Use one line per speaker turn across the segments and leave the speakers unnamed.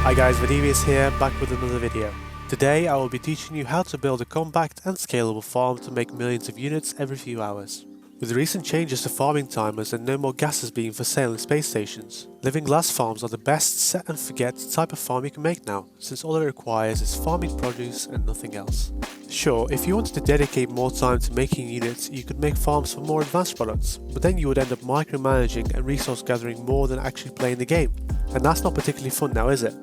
Hi guys, Vadivius here, back with another video. Today I will be teaching you how to build a compact and scalable farm to make millions of units every few hours. With recent changes to farming timers and no more gases being for sale in space stations, living glass farms are the best set and forget type of farm you can make now, since all it requires is farming produce and nothing else. Sure, if you wanted to dedicate more time to making units, you could make farms for more advanced products, but then you would end up micromanaging and resource gathering more than actually playing the game. And that's not particularly fun now, is it?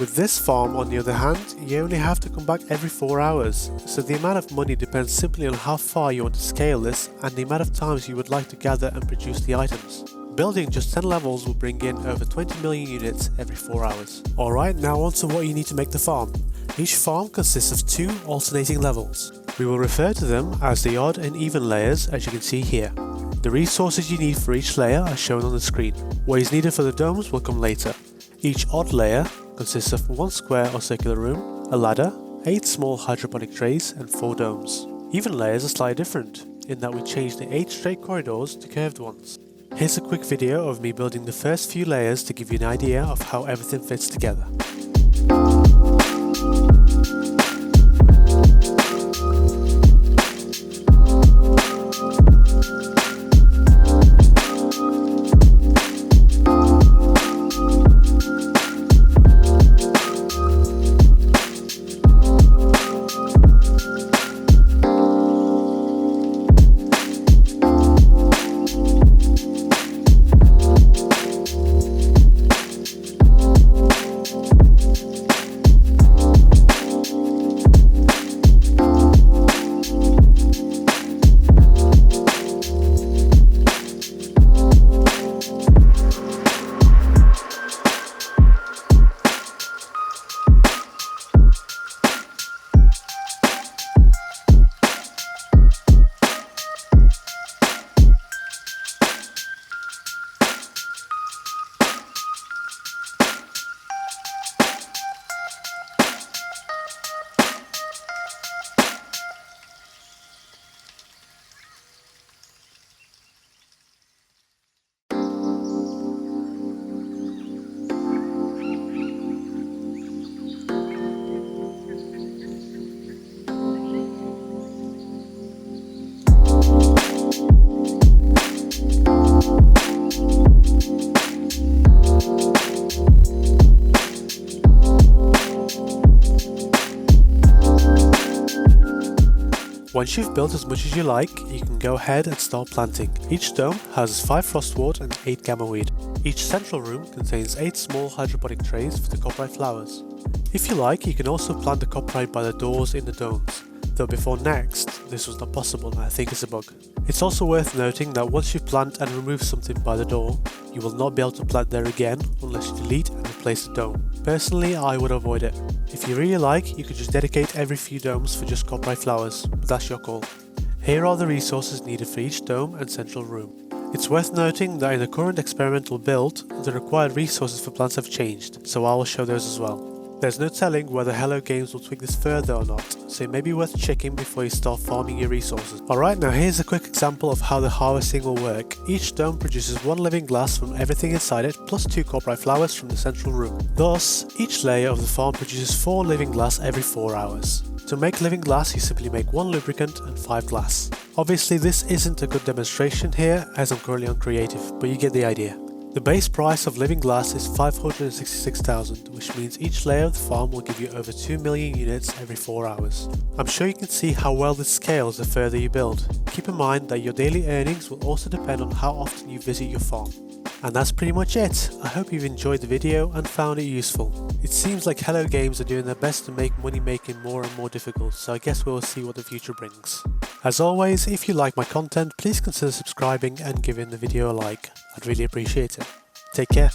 With this farm, on the other hand, you only have to come back every 4 hours, so the amount of money depends simply on how far you want to scale this and the amount of times you would like to gather and produce the items. Building just 10 levels will bring in over 20 million units every 4 hours. Alright, now on to what you need to make the farm. Each farm consists of 2 alternating levels. We will refer to them as the odd and even layers, as you can see here. The resources you need for each layer are shown on the screen. What is needed for the domes will come later. Each odd layer consists of 1 square or circular room, a ladder, 8 small hydroponic trays and 4 domes. Even layers are slightly different, in that we changed the 8 straight corridors to curved ones. Here's a quick video of me building the first few layers to give you an idea of how everything fits together. Once you've built as much as you like, you can go ahead and start planting. Each dome houses 5 frostwort and 8 gammaweed. Each central room contains 8 small hydroponic trays for the copyright flowers. If you like, you can also plant the copyright by the doors in the domes, though before Next, this was not possible and I think it's a bug. It's also worth noting that once you plant and remove something by the door, you will not be able to plant there again unless you delete and replace the dome. Personally, I would avoid it. If you really like, you could just dedicate every few domes for just copyright flowers, but that's your call. Here are the resources needed for each dome and central room. It's worth noting that in the current experimental build, the required resources for plants have changed, so I will show those as well. There's no telling whether Hello Games will tweak this further or not, so it may be worth checking before you start farming your resources. Alright, now here's a quick example of how the harvesting will work. Each dome produces 1 living glass from everything inside it, plus 2 copyright flowers from the central room. Thus, each layer of the farm produces 4 living glass every 4 hours. To make living glass, you simply make 1 lubricant and 5 glass. Obviously this isn't a good demonstration here, as I'm currently on creative, but you get the idea. The base price of living glass is 566,000, which means each layer of the farm will give you over 2 million units every 4 hours. I'm sure you can see how well this scales the further you build. Keep in mind that your daily earnings will also depend on how often you visit your farm. And that's pretty much it. I hope you've enjoyed the video and found it useful. It seems like Hello Games are doing their best to make money making more and more difficult, so I guess we'll see what the future brings. As always, if you like my content, please consider subscribing and giving the video a like. I'd really appreciate it. Take care.